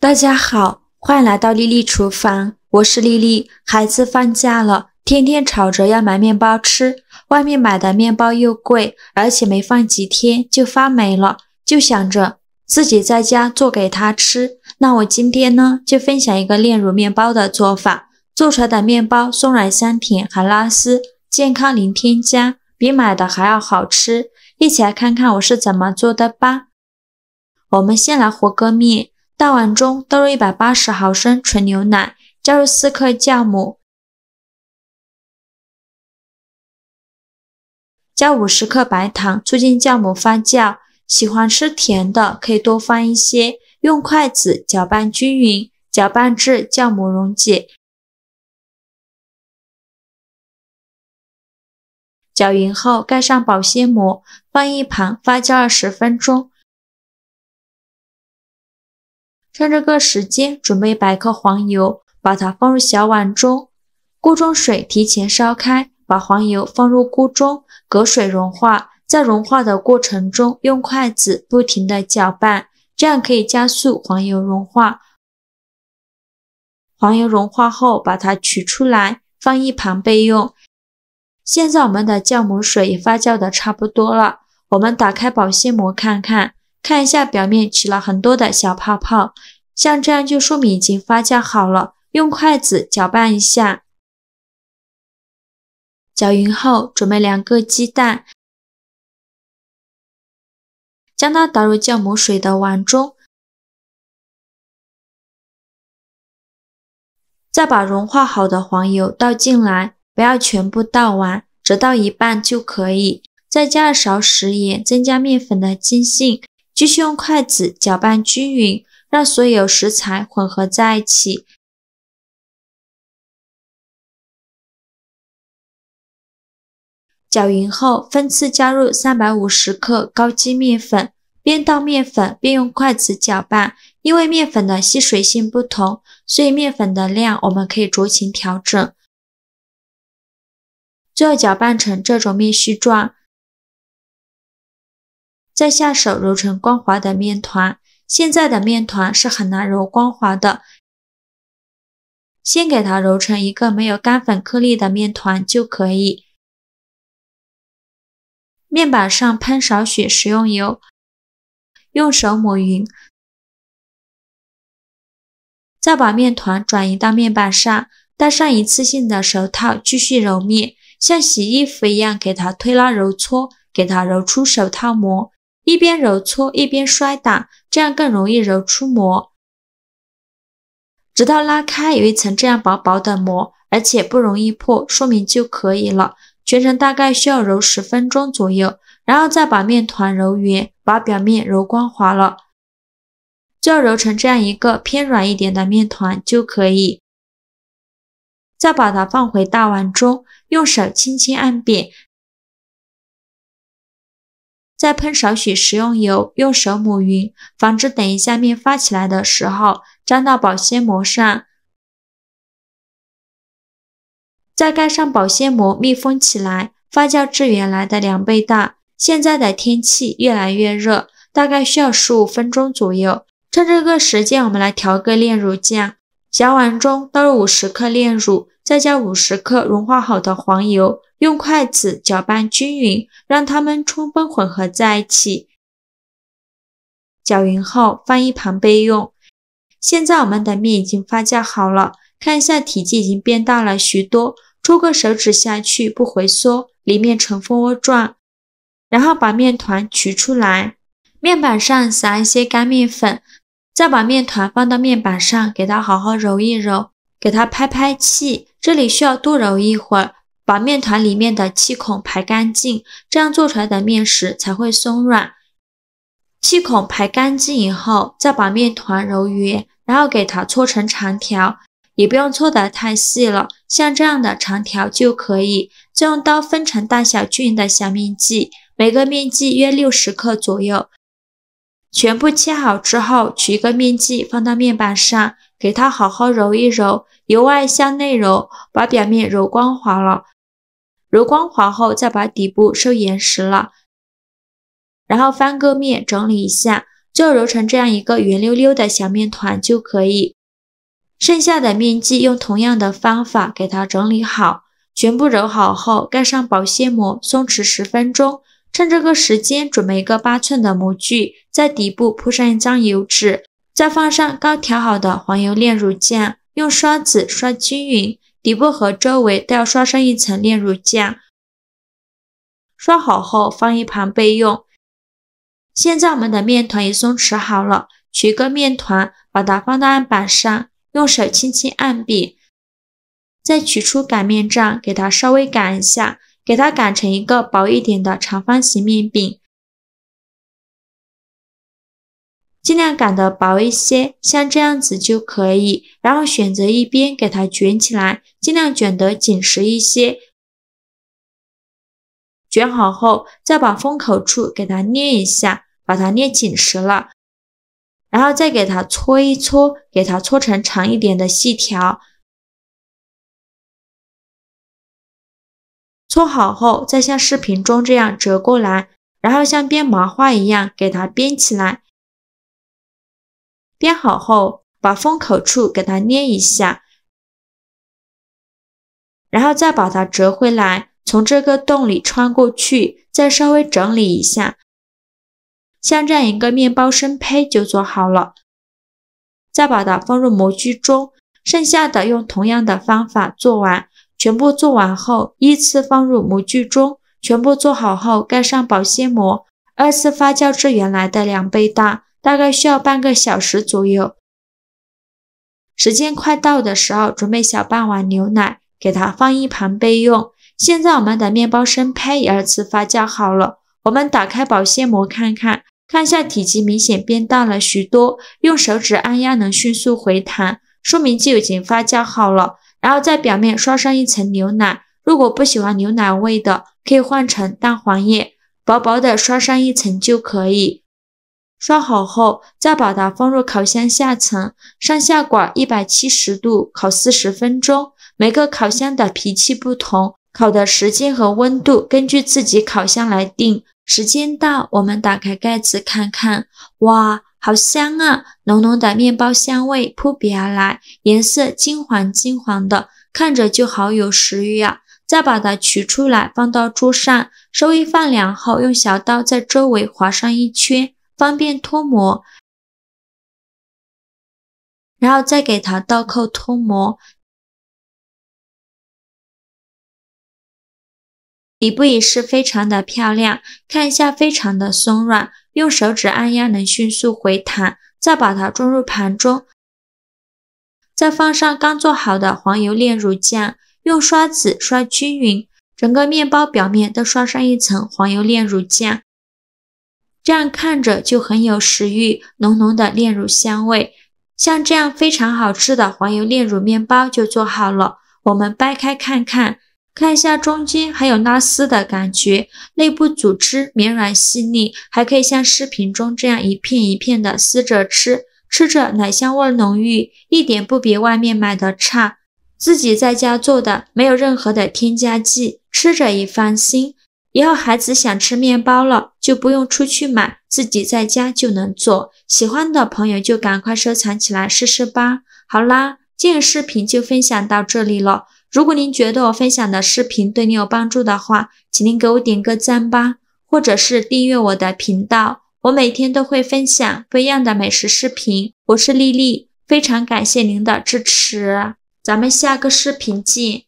大家好，欢迎来到丽丽厨房，我是丽丽。孩子放假了，天天吵着要买面包吃，外面买的面包又贵，而且没放几天就发霉了，就想着自己在家做给他吃。那我今天呢，就分享一个炼乳面包的做法，做出来的面包松软香甜，还拉丝，健康零添加，比买的还要好吃。一起来看看我是怎么做的吧。我们先来和个面，大碗中倒入180毫升纯牛奶，加入4克酵母，加50克白糖，促进酵母发酵。喜欢吃甜的可以多放一些，用筷子搅拌均匀，搅拌至酵母溶解。搅匀后盖上保鲜膜，放一旁发酵20分钟。趁这个时间，准备100克黄油，把它放入小碗中。锅中水提前烧开，把黄油放入锅中，隔水融化。在融化的过程中，用筷子不停地搅拌，这样可以加速黄油融化。黄油融化后，把它取出来，放一旁备用。现在我们的酵母水也发酵的差不多了，我们打开保鲜膜看一下表面起了很多的小泡泡，像这样就说明已经发酵好了，用筷子搅拌一下。搅匀后，准备2个鸡蛋，将它倒入酵母水的碗中，再把融化好的黄油倒进来，不要全部倒完，只倒一半就可以。再加2勺食盐，增加面粉的筋性，继续用筷子搅拌均匀，让所有食材混合在一起。搅匀后，分次加入350克高筋面粉，边倒面粉边用筷子搅拌。因为面粉的吸水性不同，所以面粉的量我们可以酌情调整。最后搅拌成这种面絮状，再下手揉成光滑的面团。现在的面团是很难揉光滑的，先给它揉成一个没有干粉颗粒的面团就可以。面板上喷少许食用油，用手抹匀，再把面团转移到面板上，戴上一次性的手套继续揉面，像洗衣服一样给它推拉揉搓，给它揉出手套膜，一边揉搓一边摔打，这样更容易揉出膜。直到拉开有一层这样薄薄的膜，而且不容易破，说明就可以了。全程大概需要揉10分钟左右，然后再把面团揉圆，把表面揉光滑了。最后揉成这样一个偏软一点的面团就可以。再把它放回大碗中，用手轻轻按扁，再喷少许食用油，用手抹匀，防止等一下面发起来的时候沾到保鲜膜上。再盖上保鲜膜密封起来，发酵至原来的2倍大。现在的天气越来越热，大概需要15分钟左右。趁这个时间，我们来调个炼乳酱。小碗中倒入50克炼乳，再加50克融化好的黄油，用筷子搅拌均匀，让它们充分混合在一起。搅匀后放一旁备用。现在我们的面已经发酵好了，看一下体积已经变大了许多，戳个手指下去不回缩，里面呈蜂窝状。然后把面团取出来，面板上撒一些干面粉，再把面团放到面板上，给它好好揉一揉，给它拍拍气，这里需要多揉一会儿，把面团里面的气孔排干净，这样做出来的面食才会松软。气孔排干净以后，再把面团揉圆，然后给它搓成长条，也不用搓得太细了，像这样的长条就可以。再用刀分成大小均匀的小面剂，每个面剂约60克左右。全部切好之后，取一个面剂放到面板上，给它好好揉一揉，由外向内揉，把表面揉光滑了。揉光滑后，再把底部收严实了，然后翻个面整理一下，就揉成这样一个圆溜溜的小面团就可以。剩下的面剂用同样的方法给它整理好，全部揉好后盖上保鲜膜，松弛10分钟。趁这个时间准备一个8寸的模具，在底部铺上一张油纸，再放上刚调好的黄油炼乳酱，用刷子刷均匀，底部和周围都要刷上一层炼乳酱。刷好后放一旁备用。现在我们的面团也松弛好了，取一个面团，把它放到案板上，用手轻轻按扁，再取出擀面杖，给它稍微擀一下，给它擀成一个薄一点的长方形面饼，尽量擀得薄一些，像这样子就可以。然后选择一边给它卷起来，尽量卷得紧实一些。卷好后，再把封口处给它捏一下，把它捏紧实了，然后再给它搓一搓，给它搓成长一点的细条。搓好后，再像视频中这样折过来，然后像编麻花一样给它编起来。编好后，把封口处给它捏一下，然后再把它折回来，从这个洞里穿过去，再稍微整理一下，像这样一个面包生胚就做好了。再把它放入模具中，剩下的用同样的方法做完。全部做完后，依次放入模具中，全部做好后盖上保鲜膜，2次发酵至原来的2倍大，大概需要半个小时左右。时间快到的时候，准备小半碗牛奶，给它放一旁备用。现在我们的面包生胚也2次发酵好了，我们打开保鲜膜看看一下体积明显变大了许多，用手指按压能迅速回弹，说明就已经发酵好了。然后在表面刷上一层牛奶，如果不喜欢牛奶味的，可以换成蛋黄液，薄薄的刷上一层就可以。刷好后，再把它放入烤箱下层，上下管170度烤40分钟。每个烤箱的脾气不同，烤的时间和温度根据自己烤箱来定。时间到，我们打开盖子看看，哇，好香啊！浓浓的面包香味扑鼻而来，颜色金黄金黄的，看着就好有食欲啊！再把它取出来放到桌上，稍微放凉后，用小刀在周围划上一圈，方便脱模。然后再给它倒扣脱模。底部也是非常的漂亮，看一下非常的松软，用手指按压能迅速回弹。再把它装入盘中，再放上刚做好的黄油炼乳酱，用刷子刷均匀，整个面包表面都刷上一层黄油炼乳酱，这样看着就很有食欲，浓浓的炼乳香味。像这样非常好吃的黄油炼乳面包就做好了，我们掰开看看。看一下中间还有拉丝的感觉，内部组织绵软细腻，还可以像视频中这样一片一片的撕着吃，吃着奶香味浓郁，一点不比外面买的差。自己在家做的，没有任何的添加剂，吃着也放心。以后孩子想吃面包了，就不用出去买，自己在家就能做。喜欢的朋友就赶快收藏起来试试吧。好啦，今日视频就分享到这里了。如果您觉得我分享的视频对你有帮助的话，请您给我点个赞吧，或者是订阅我的频道，我每天都会分享不一样的美食视频。我是丽丽，非常感谢您的支持，咱们下个视频见。